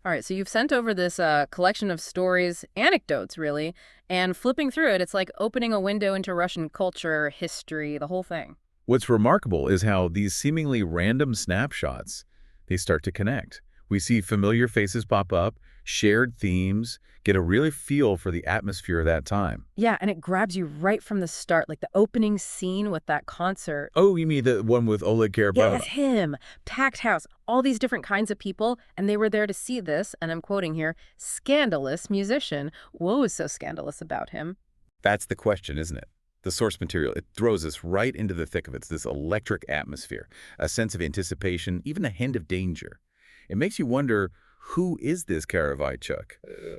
All right, so you've sent over this collection of stories, anecdotes, really, and flipping through it, it's like opening a window into Russian culture, history, the whole thing. What's remarkable is how these seemingly random snapshots, they start to connect. We see familiar faces pop up, shared themes, get a real feel for the atmosphere of that time. Yeah, and it grabs you right from the start, like the opening scene with that concert. Oh, you mean the one with Oleg Yeah, Karabakh? that's him. Packed house, all these different kinds of people, and they were there to see this, and I'm quoting here, scandalous musician. What was so scandalous about him? That's the question, isn't it? The source material, it throws us right into the thick of it. It's this electric atmosphere, a sense of anticipation, even a hint of danger. It makes you wonder, who is this Karavichuk?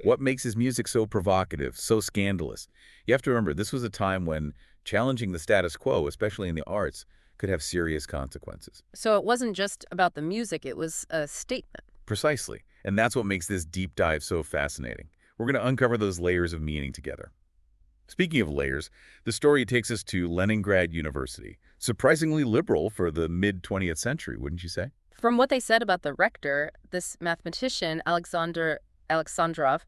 What makes his music so provocative, so scandalous? You have to remember, this was a time when challenging the status quo, especially in the arts, could have serious consequences. So it wasn't just about the music, it was a statement. Precisely. And that's what makes this deep dive so fascinating. We're going to uncover those layers of meaning together. Speaking of layers, the story takes us to Leningrad University. Surprisingly liberal for the mid-20th century, wouldn't you say? From what they said about the rector, this mathematician, Alexander Alexandrov,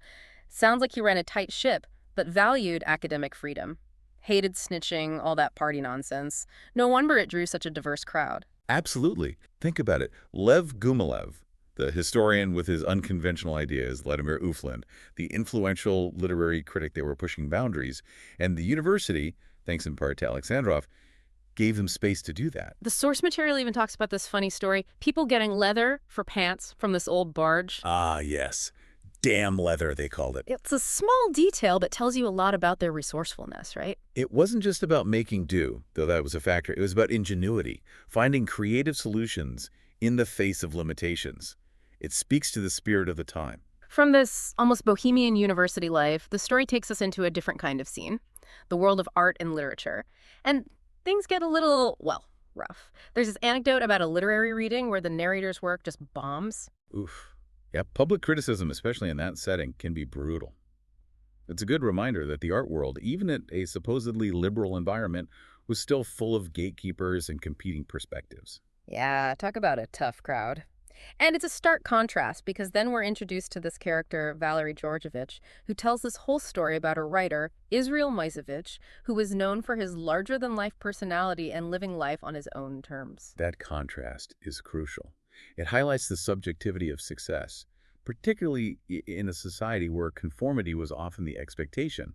sounds like he ran a tight ship, but valued academic freedom. Hated snitching, all that party nonsense. No wonder it drew such a diverse crowd. Absolutely. Think about it. Lev Gumilev, the historian with his unconventional ideas, Vladimir Uflin, the influential literary critic that were pushing boundaries, and the university, thanks in part to Alexandrov, gave them space to do that. The source material even talks about this funny story. People getting leather for pants from this old barge. Ah, yes. Damn leather, they called it. It's a small detail, but tells you a lot about their resourcefulness, right? It wasn't just about making do, though that was a factor. It was about ingenuity, finding creative solutions in the face of limitations. It speaks to the spirit of the time. From this almost bohemian university life, the story takes us into a different kind of scene, the world of art and literature. And things get a little, well, rough. There's this anecdote about a literary reading where the narrator's work just bombs. Oof. Yeah, public criticism, especially in that setting, can be brutal. It's a good reminder that the art world, even in a supposedly liberal environment, was still full of gatekeepers and competing perspectives. Yeah, talk about a tough crowd. And it's a stark contrast because then we're introduced to this character, Valery Georgievich, who tells this whole story about a writer, Israel Moisevich, who was known for his larger-than-life personality and living life on his own terms. That contrast is crucial. It highlights the subjectivity of success, particularly in a society where conformity was often the expectation.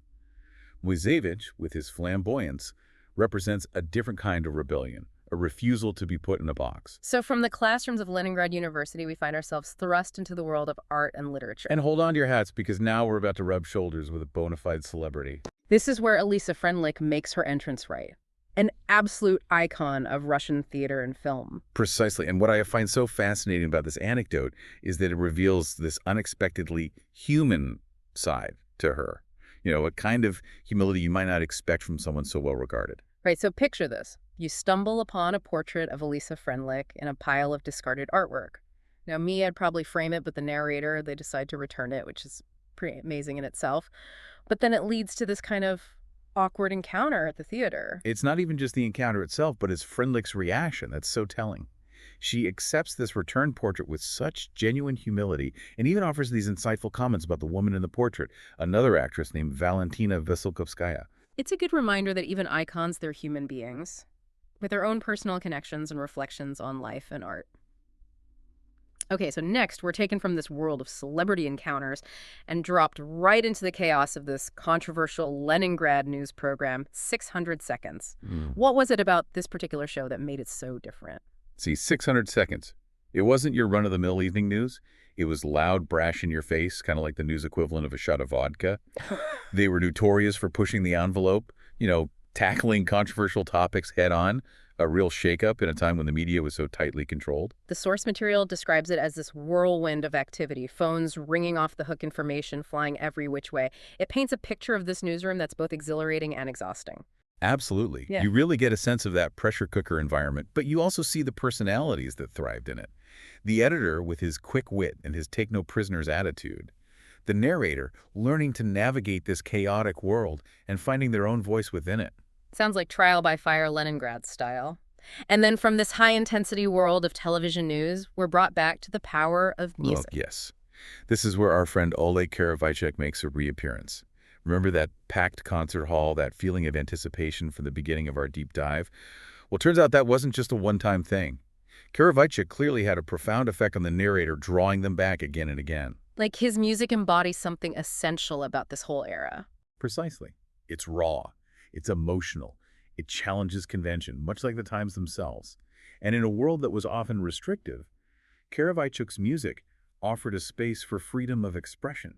Moisevich, with his flamboyance, represents a different kind of rebellion, a refusal to be put in a box. So from the classrooms of Leningrad University, we find ourselves thrust into the world of art and literature. And hold on to your hats, because now we're about to rub shoulders with a bona fide celebrity. This is where Elisa Frenlich makes her entrance right. An absolute icon of Russian theater and film. Precisely. And what I find so fascinating about this anecdote is that it reveals this unexpectedly human side to her. You know, a kind of humility you might not expect from someone so well regarded. Right, so picture this. You stumble upon a portrait of Elisa Frenlich in a pile of discarded artwork. Now, me, I'd probably frame it, but the narrator, they decide to return it, which is pretty amazing in itself. But then it leads to this kind of awkward encounter at the theater. It's not even just the encounter itself, but it's Frenlich's reaction that's so telling. She accepts this return portrait with such genuine humility and even offers these insightful comments about the woman in the portrait, another actress named Valentina Veselkovskaya. It's a good reminder that even icons, they're human beings, with their own personal connections and reflections on life and art. Okay, so next, we're taken from this world of celebrity encounters and dropped right into the chaos of this controversial Leningrad news program, 600 Seconds. What was it about this particular show that made it so different? See, 600 seconds. It wasn't your run-of-the-mill evening news. It was loud, brash in your face, kind of like the news equivalent of a shot of vodka. They were notorious for pushing the envelope, tackling controversial topics head-on, a real shakeup in a time when the media was so tightly controlled. The source material describes it as this whirlwind of activity, phones ringing off the hook, information flying every which way. It paints a picture of this newsroom that's both exhilarating and exhausting. Absolutely. Yeah. You really get a sense of that pressure cooker environment, but you also see the personalities that thrived in it. The editor with his quick wit and his take-no-prisoners attitude. The narrator learning to navigate this chaotic world and finding their own voice within it. Sounds like trial by fire Leningrad style. And then from this high-intensity world of television news, we're brought back to the power of music. Look, yes. This is where our friend Oleg Karevicek makes a reappearance. Remember that packed concert hall, that feeling of anticipation from the beginning of our deep dive? Well, turns out that wasn't just a one-time thing. Karevicek clearly had a profound effect on the narrator, drawing them back again and again. Like his music embodies something essential about this whole era. Precisely. It's raw. It's emotional. It challenges convention, much like the times themselves. And in a world that was often restrictive, Karevicek's music offered a space for freedom of expression,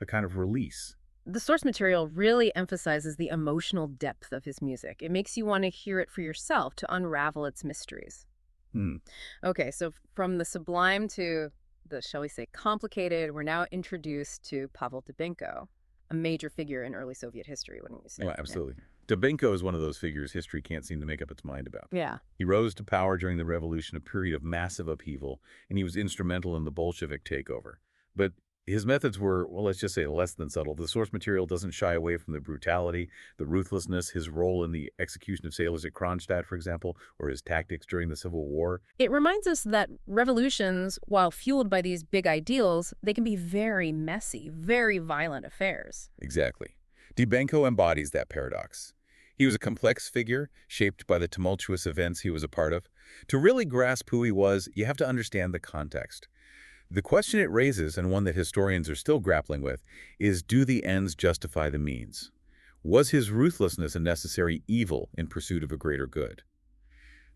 a kind of release. The source material really emphasizes the emotional depth of his music. It makes you want to hear it for yourself to unravel its mysteries. Hmm. Okay, so from the sublime to the, shall we say, complicated, we're now introduced to Pavel Dybenko, a major figure in early Soviet history, wouldn't you say? Oh, absolutely. Dybenko is one of those figures history can't seem to make up its mind about. Yeah. He rose to power during the revolution, a period of massive upheaval, and he was instrumental in the Bolshevik takeover. But his methods were, well, let's just say less than subtle. The source material doesn't shy away from the brutality, the ruthlessness, his role in the execution of sailors at Kronstadt, for example, or his tactics during the Civil War. It reminds us that revolutions, while fueled by these big ideals, they can be very messy, very violent affairs. Exactly. Dybenko embodies that paradox. He was a complex figure, shaped by the tumultuous events he was a part of. To really grasp who he was, you have to understand the context. The question it raises, and one that historians are still grappling with, is do the ends justify the means? Was his ruthlessness a necessary evil in pursuit of a greater good?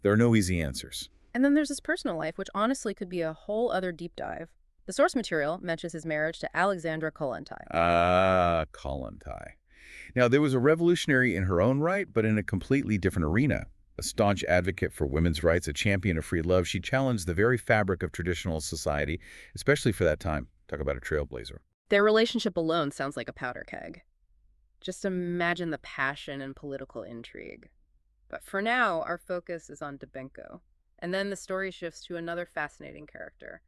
There are no easy answers. And then there's his personal life, which honestly could be a whole other deep dive. The source material mentions his marriage to Alexandra Kollontai. Kollontai. Now, there was a revolutionary in her own right, but in a completely different arena. A staunch advocate for women's rights, a champion of free love, she challenged the very fabric of traditional society, especially for that time. Talk about a trailblazer. Their relationship alone sounds like a powder keg. Just imagine the passion and political intrigue. But for now, our focus is on Dybenko. And then the story shifts to another fascinating character,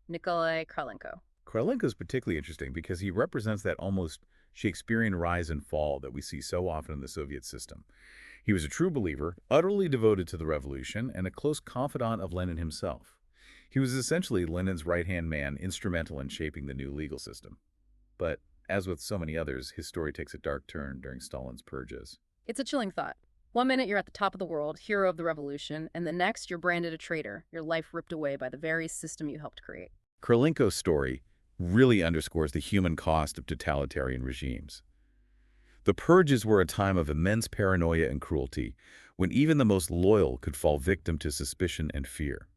Nikolai Krylenko. Krylenko is particularly interesting because he represents that almost Shakespearean rise and fall that we see so often in the Soviet system. He was a true believer, utterly devoted to the revolution, and a close confidant of Lenin himself. He was essentially Lenin's right-hand man, instrumental in shaping the new legal system. But, as with so many others, his story takes a dark turn during Stalin's purges. It's a chilling thought. One minute you're at the top of the world, hero of the revolution, and the next you're branded a traitor, your life ripped away by the very system you helped create. Krylenko's story really underscores the human cost of totalitarian regimes. The purges were a time of immense paranoia and cruelty, when even the most loyal could fall victim to suspicion and fear.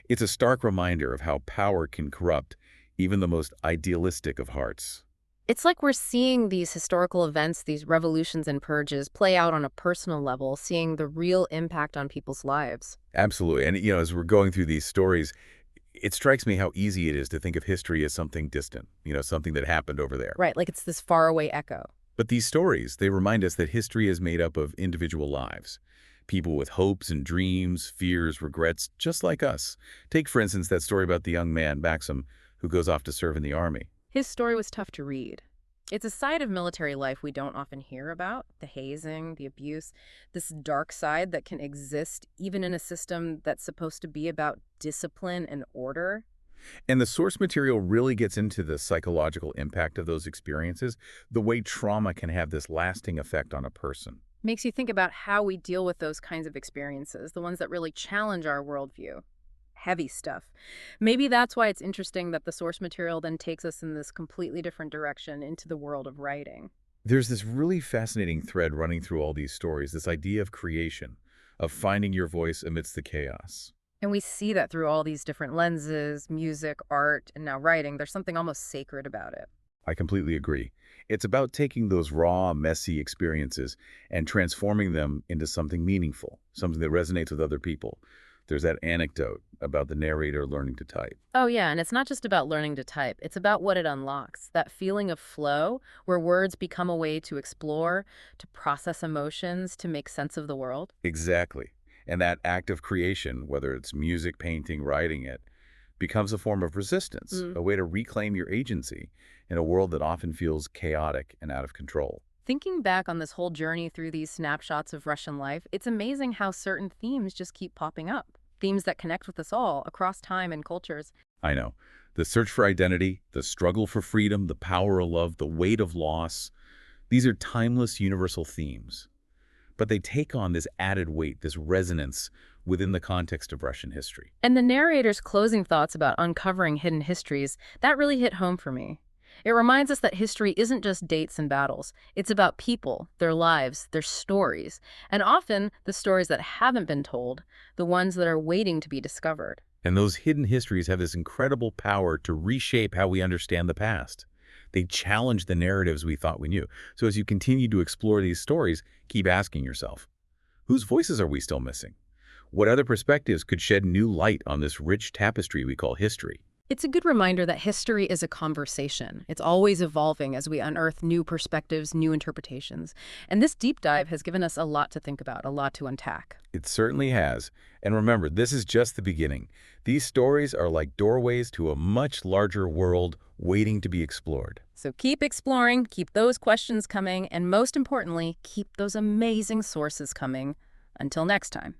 It's a stark reminder of how power can corrupt even the most idealistic of hearts. It's like we're seeing these historical events, these revolutions and purges, play out on a personal level, seeing the real impact on people's lives. Absolutely. And, as we're going through these stories, it strikes me how easy it is to think of history as something distant, something that happened over there. Right, like it's this faraway echo. But these stories, they remind us that history is made up of individual lives. People with hopes and dreams, fears, regrets, just like us. Take, for instance, that story about the young man, Maxim, who goes off to serve in the army. His story was tough to read. It's a side of military life we don't often hear about, the hazing, the abuse, this dark side that can exist even in a system that's supposed to be about discipline and order. And the source material really gets into the psychological impact of those experiences, the way trauma can have this lasting effect on a person. Makes you think about how we deal with those kinds of experiences, the ones that really challenge our worldview. Heavy stuff. Maybe that's why it's interesting that the source material then takes us in this completely different direction into the world of writing. There's this really fascinating thread running through all these stories, this idea of creation, of finding your voice amidst the chaos. And we see that through all these different lenses, music, art, and now writing. There's something almost sacred about it. I completely agree. It's about taking those raw, messy experiences and transforming them into something meaningful, something that resonates with other people. There's that anecdote about the narrator learning to type. Oh yeah, and it's not just about learning to type. It's about what it unlocks. That feeling of flow, where words become a way to explore, to process emotions, to make sense of the world. Exactly. And that act of creation, whether it's music, painting, writing it, becomes a form of resistance, a way to reclaim your agency in a world that often feels chaotic and out of control. Thinking back on this whole journey through these snapshots of Russian life, it's amazing how certain themes just keep popping up. Themes that connect with us all across time and cultures. I know. The search for identity, the struggle for freedom, the power of love, the weight of loss. These are timeless universal themes. But they take on this added weight, this resonance within the context of Russian history. And the narrator's closing thoughts about uncovering hidden histories, that really hit home for me. It reminds us that history isn't just dates and battles. It's about people, their lives, their stories, and often the stories that haven't been told, the ones that are waiting to be discovered. And those hidden histories have this incredible power to reshape how we understand the past. They challenge the narratives we thought we knew. So as you continue to explore these stories, keep asking yourself, whose voices are we still missing? What other perspectives could shed new light on this rich tapestry we call history? It's a good reminder that history is a conversation. It's always evolving as we unearth new perspectives, new interpretations. And this deep dive has given us a lot to think about, a lot to unpack. It certainly has. And remember, this is just the beginning. These stories are like doorways to a much larger world waiting to be explored. So keep exploring, keep those questions coming, and most importantly, keep those amazing sources coming. Until next time.